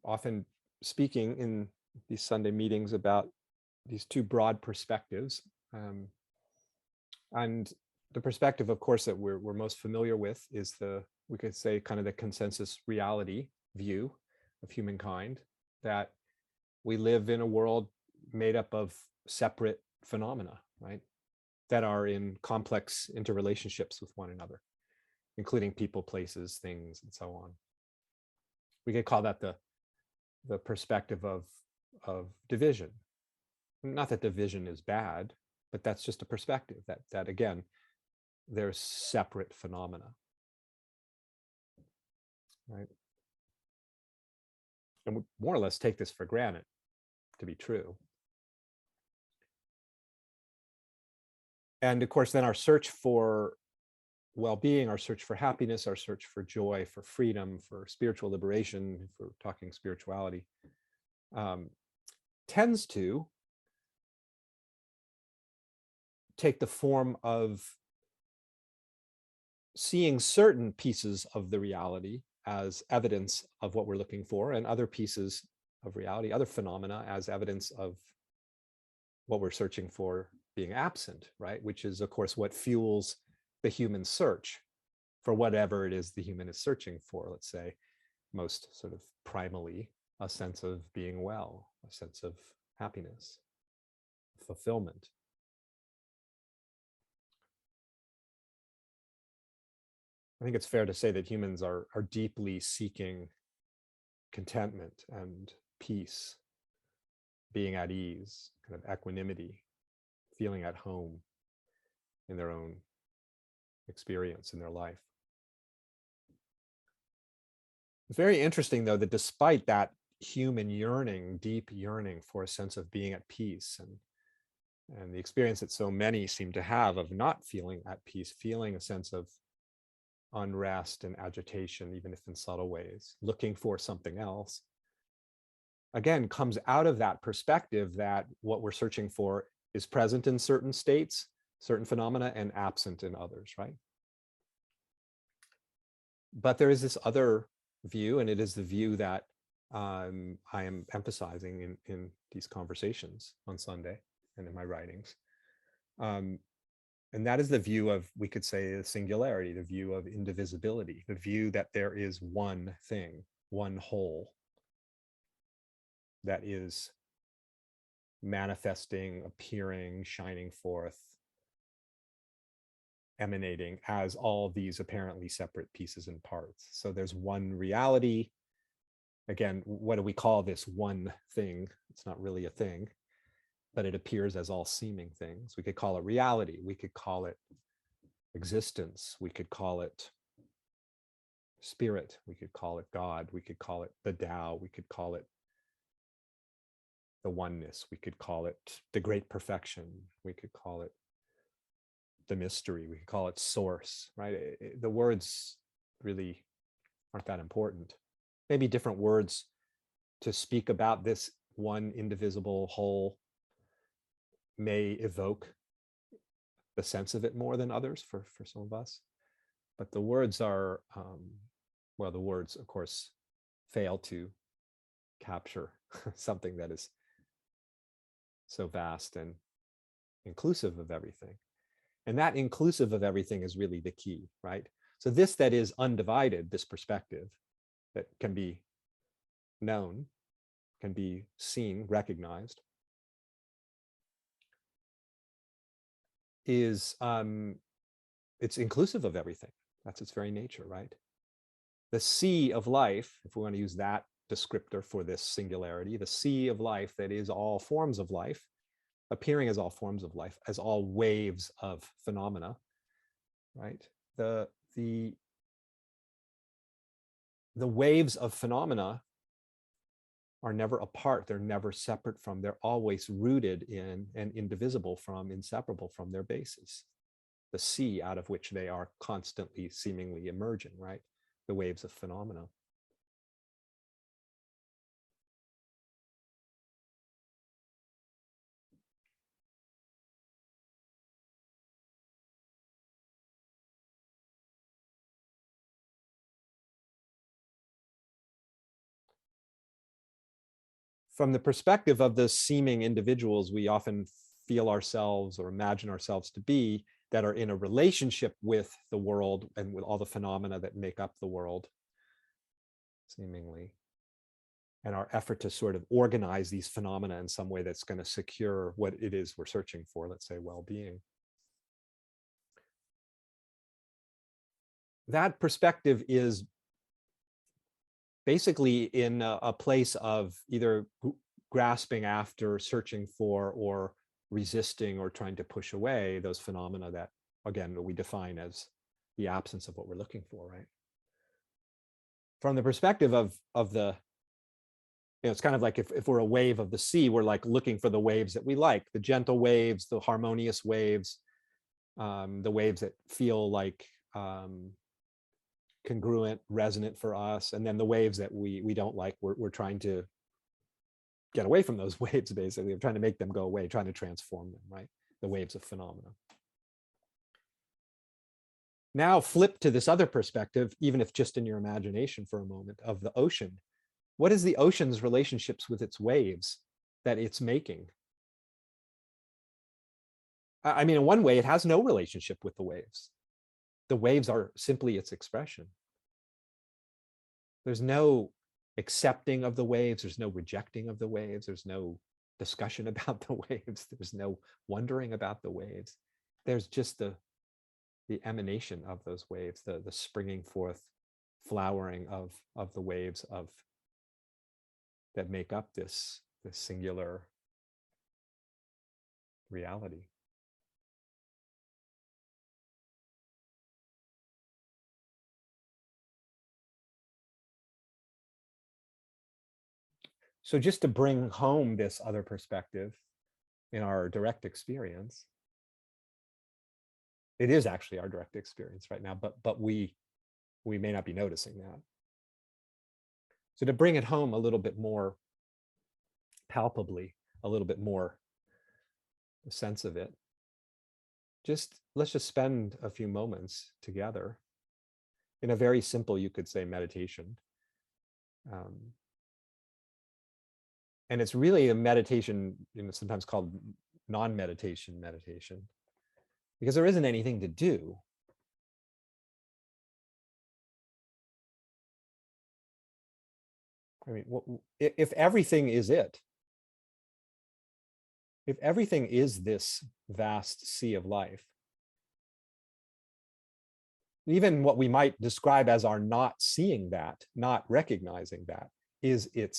often speaking in these Sunday meetings about these two broad perspectives. Um, and the perspective, of course, that we're most familiar with is we could say, kind of the consensus reality view of humankind, that we live in a world made up of separate phenomena, right? That are in complex interrelationships with one another, including people, places, things, and so on. We could call that the perspective of division. Not that division is bad, but that's just a perspective that again, there's separate phenomena, right? And we more or less take this for granted to be true. And of course, then our search for well-being, our search for happiness, our search for joy, for freedom, for spiritual liberation, if we're talking spirituality, um, tends to take the form of seeing certain pieces of the reality as evidence of what we're looking for, and other pieces of reality, other phenomena, as evidence of what we're searching for being absent, right? Which is, of course, what fuels the human search for whatever it is the human is searching for. Let's say, most sort of primally, a sense of being well, a sense of happiness, fulfillment. I think it's fair to say that humans are deeply seeking contentment and peace, being at ease, kind of equanimity, feeling at home in their own experience in their life. It's very interesting, though, that despite that human yearning, deep yearning for a sense of being at peace, and the experience that so many seem to have of not feeling at peace, feeling a sense of unrest and agitation, even if in subtle ways, looking for something else, again, comes out of that perspective that what we're searching for is present in certain states, certain phenomena, and absent in others, right? But there is this other view, and it is the view that I am emphasizing in these conversations on Sunday and in my writings. And that is the view of, we could say, the singularity, the view of indivisibility, the view that there is one thing, one whole, that is manifesting, appearing, shining forth, emanating as all these apparently separate pieces and parts. So there's one reality. Again, what do we call this one thing? It's not really a thing, but it appears as all seeming things. We could call it reality. We could call it existence. We could call it spirit. We could call it God. We could call it the Tao. We could call it the oneness. We could call it the great perfection. We could call it the mystery. We could call it source, right? The words really aren't that important. Maybe different words to speak about this one indivisible whole may evoke the sense of it more than others for some of us. But the words are, well, the words, of course, fail to capture something that is so vast and inclusive of everything. And that inclusive of everything is really the key, right? So this that is undivided, this perspective that can be known, can be seen, recognized, is it's inclusive of everything. That's its very nature, right? The sea of life, if we want to use that descriptor for this singularity, the sea of life that is all forms of life, appearing as all forms of life, as all waves of phenomena, right? The waves of phenomena are never apart. They're never separate from, they're always rooted in and indivisible from, inseparable from their basis, the sea out of which they are constantly seemingly emerging, right? The waves of phenomena. from the perspective of the seeming individuals we often feel ourselves or imagine ourselves to be, that are in a relationship with the world and with all the phenomena that make up the world, seemingly, and our effort to sort of organize these phenomena in some way that's going to secure what it is we're searching for, let's say well-being. That perspective is basically in a place of either grasping after, searching for, or resisting or trying to push away those phenomena that, again, we define as the absence of what we're looking for, right? From the perspective of the, it's kind of like if we're a wave of the sea, we're like looking for the waves that we like, the gentle waves, the harmonious waves, the waves that feel like congruent, resonant for us, and then the waves that we don't like, we're trying to get away from those waves, basically. We're trying to make them go away, trying to transform them, right? The waves of phenomena. Now flip to this other perspective, even if just in your imagination for a moment, of the ocean. What is the ocean's relationships with its waves that it's making? I mean, in one way, it has no relationship with the waves. The waves are simply its expression. There's no accepting of the waves. There's no rejecting of the waves. There's no discussion about the waves. There's no wondering about the waves. There's just the emanation of those waves, the springing forth, flowering of the waves of that make up this singular reality. So just to bring home this other perspective in our direct experience, it is actually our direct experience right now, but we may not be noticing that. So to bring it home a little bit more palpably, a little bit more a sense of it, let's just spend a few moments together in a very simple, you could say, meditation. And it's really a meditation, sometimes called non-meditation meditation, because there isn't anything to do. I mean, if everything is it, if everything is this vast sea of life, even what we might describe as our not seeing that, not recognizing that, is it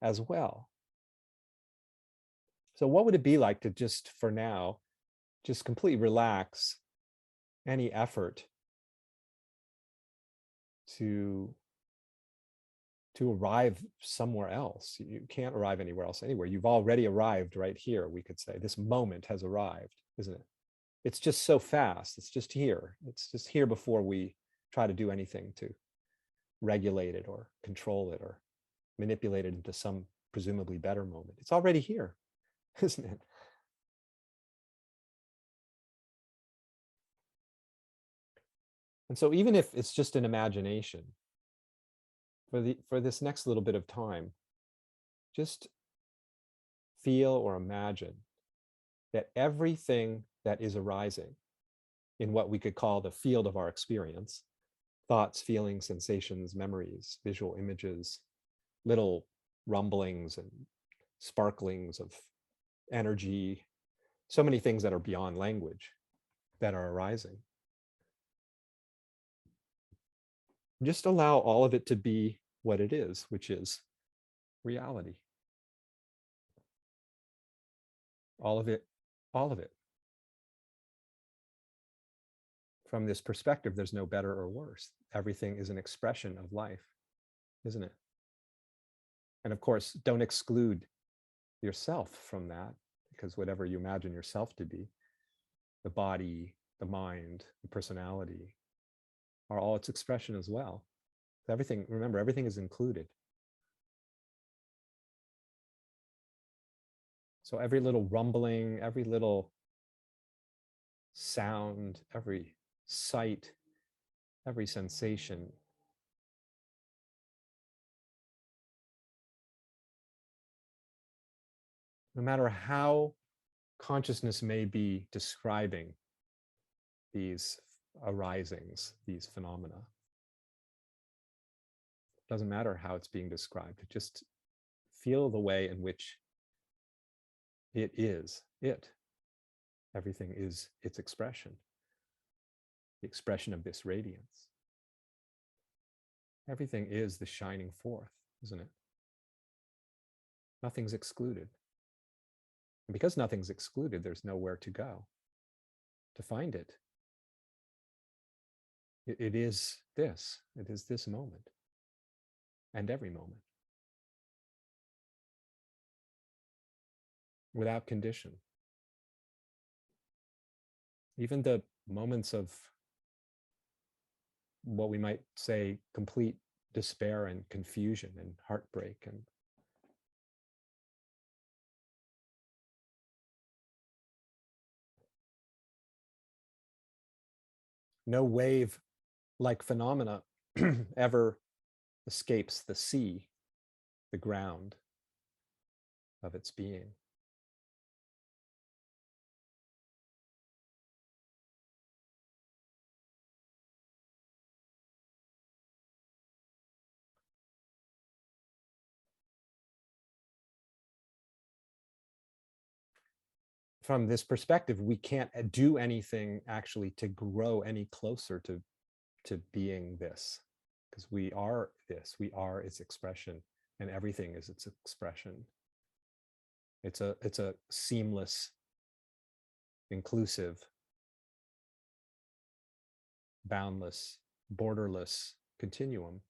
as well. So what would it be like to just, for now, just completely relax any effort to arrive somewhere else? You can't arrive anywhere else anywhere. You've already arrived right here, we could say. This moment has arrived, isn't it? It's just so fast. It's just here. It's just here before we try to do anything to regulate it or control it or manipulate it into some presumably better moment. It's already here, isn't it? And so even if it's just an imagination, for this next little bit of time, just feel or imagine that everything that is arising in what we could call the field of our experience, thoughts, feelings, sensations, memories, visual images, little rumblings and sparklings of energy, so many things that are beyond language that are arising. Just allow all of it to be what it is, which is reality. All of it, all of it. From this perspective, there's no better or worse. Everything is an expression of life, isn't it? And of course, don't exclude yourself from that, because whatever you imagine yourself to be, the body, the mind, the personality, are all its expression as well. Everything, remember, everything is included. So every little rumbling, every little sound, every sight, every sensation no matter how consciousness may be describing these arisings, these phenomena, doesn't matter how it's being described. Just feel the way in which it is it. Everything is its expression, the expression of this radiance. Everything is the shining forth, isn't it? Nothing's excluded. And because nothing's excluded, there's nowhere to go to find it. It is this. It is this moment and every moment, without condition. Even the moments of what we might say complete despair and confusion and heartbreak and no wave like phenomena ever escapes the sea, the ground of its being. From this perspective, we can't do anything actually to grow any closer to being this, because we are this, we are its expression, and everything is its expression. It's a seamless, inclusive, boundless, borderless continuum.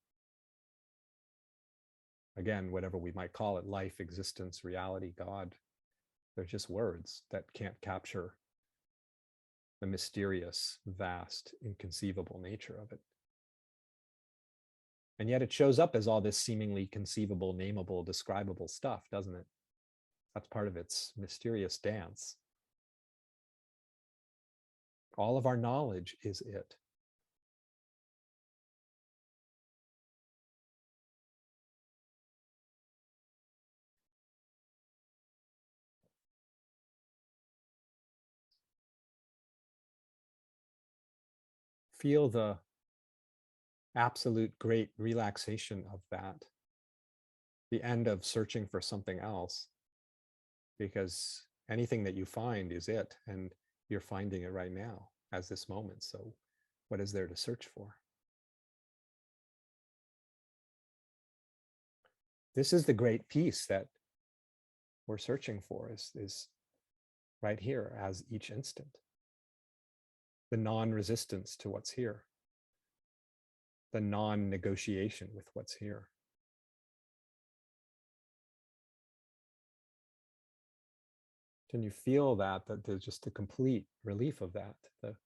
Again, whatever we might call it, life, existence, reality, God, they're just words that can't capture the mysterious, vast, inconceivable nature of it. And yet it shows up as all this seemingly conceivable, nameable, describable stuff, doesn't it? That's part of its mysterious dance. All of our knowledge is it. Feel the absolute great relaxation of that, the end of searching for something else, because anything that you find is it, and you're finding it right now as this moment. So what is there to search for? This is the great peace that we're searching for, is right here as each instant. The non-resistance to what's here, the non-negotiation with what's here. Can you feel that there's just a complete relief of that, the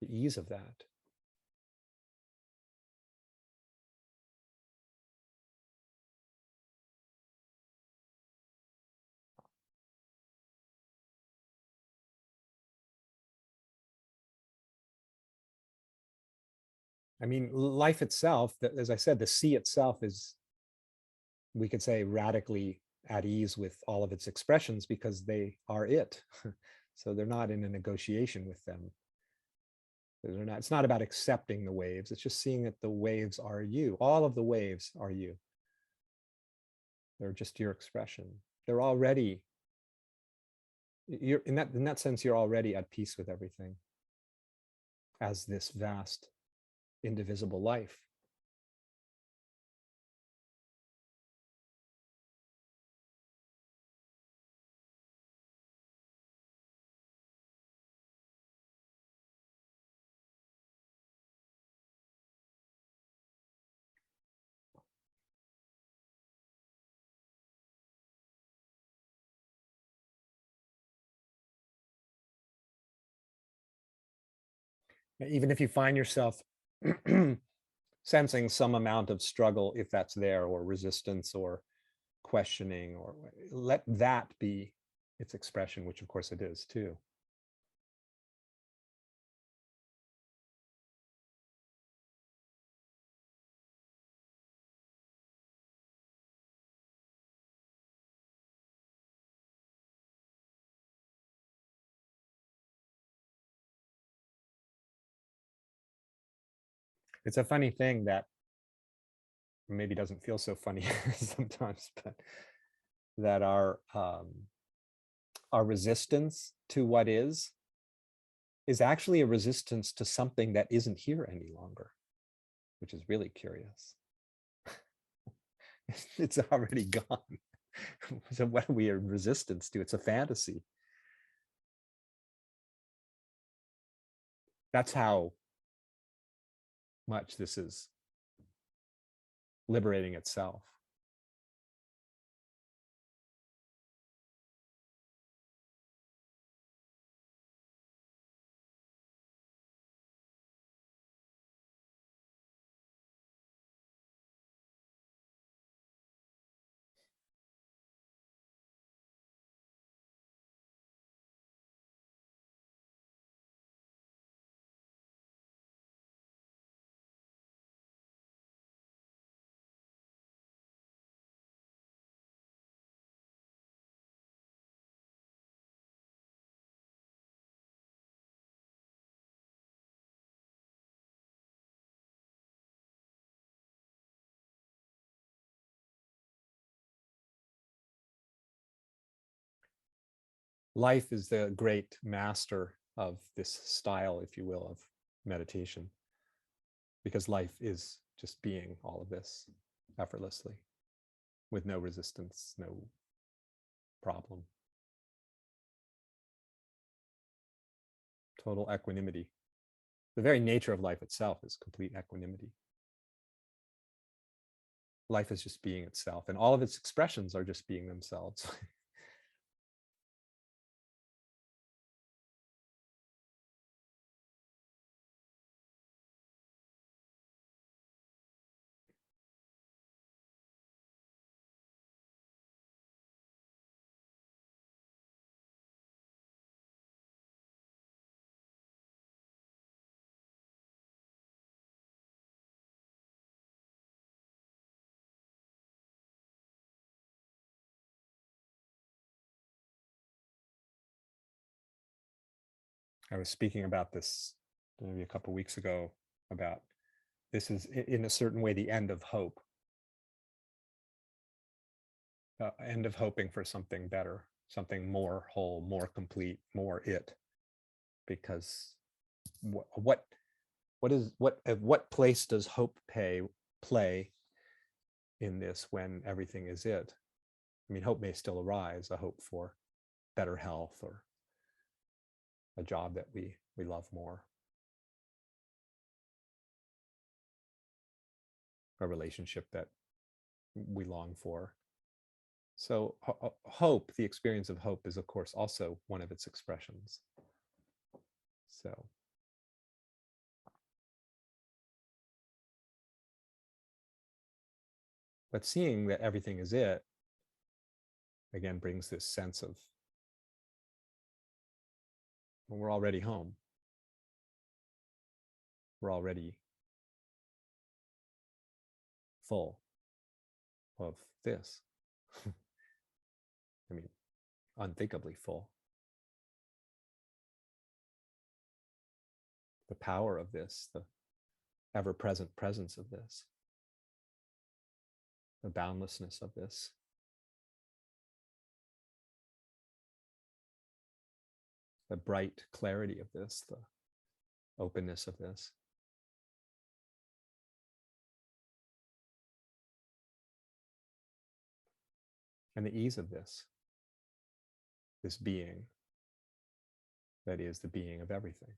ease of that? I mean, life itself, as I said, the sea itself is, we could say, radically at ease with all of its expressions because they are it. So they're not in a negotiation with them. They're not, it's not about accepting the waves. It's just seeing that the waves are you. All of the waves are you. They're just your expression. They're already, you're in that sense, you're already at peace with everything as this vast, indivisible life. Even if you find yourself sensing some amount of struggle, if that's there, or resistance or questioning, or let that be its expression, which of course it is too. It's a funny thing that maybe doesn't feel so funny sometimes, but that our resistance to what is actually a resistance to something that isn't here any longer, which is really curious. It's already gone. So what are we in resistance to? It's a fantasy. That's how much this is liberating itself. Life is the great master of this style, if you will, of meditation, because life is just being all of this effortlessly with no resistance, no problem. Total equanimity. The very nature of life itself is complete equanimity. Life is just being itself, and all of its expressions are just being themselves. I was speaking about this maybe a couple of weeks ago about this is in a certain way the end of hope, end of hoping for something better, something more whole, more complete, more it. Because what place does hope play in this when everything is it? I mean, hope may still arise, a hope for better health or a job that we love more, a relationship that we long for. So hope, the experience of hope, is of course also one of its expressions. So but seeing that everything is it again brings this sense of, well, we're already home, we're already full of this. I mean, unthinkably full. The power of this, the ever-present presence of this, the boundlessness of this, the bright clarity of this, the openness of this. And the ease of this being that is the being of everything.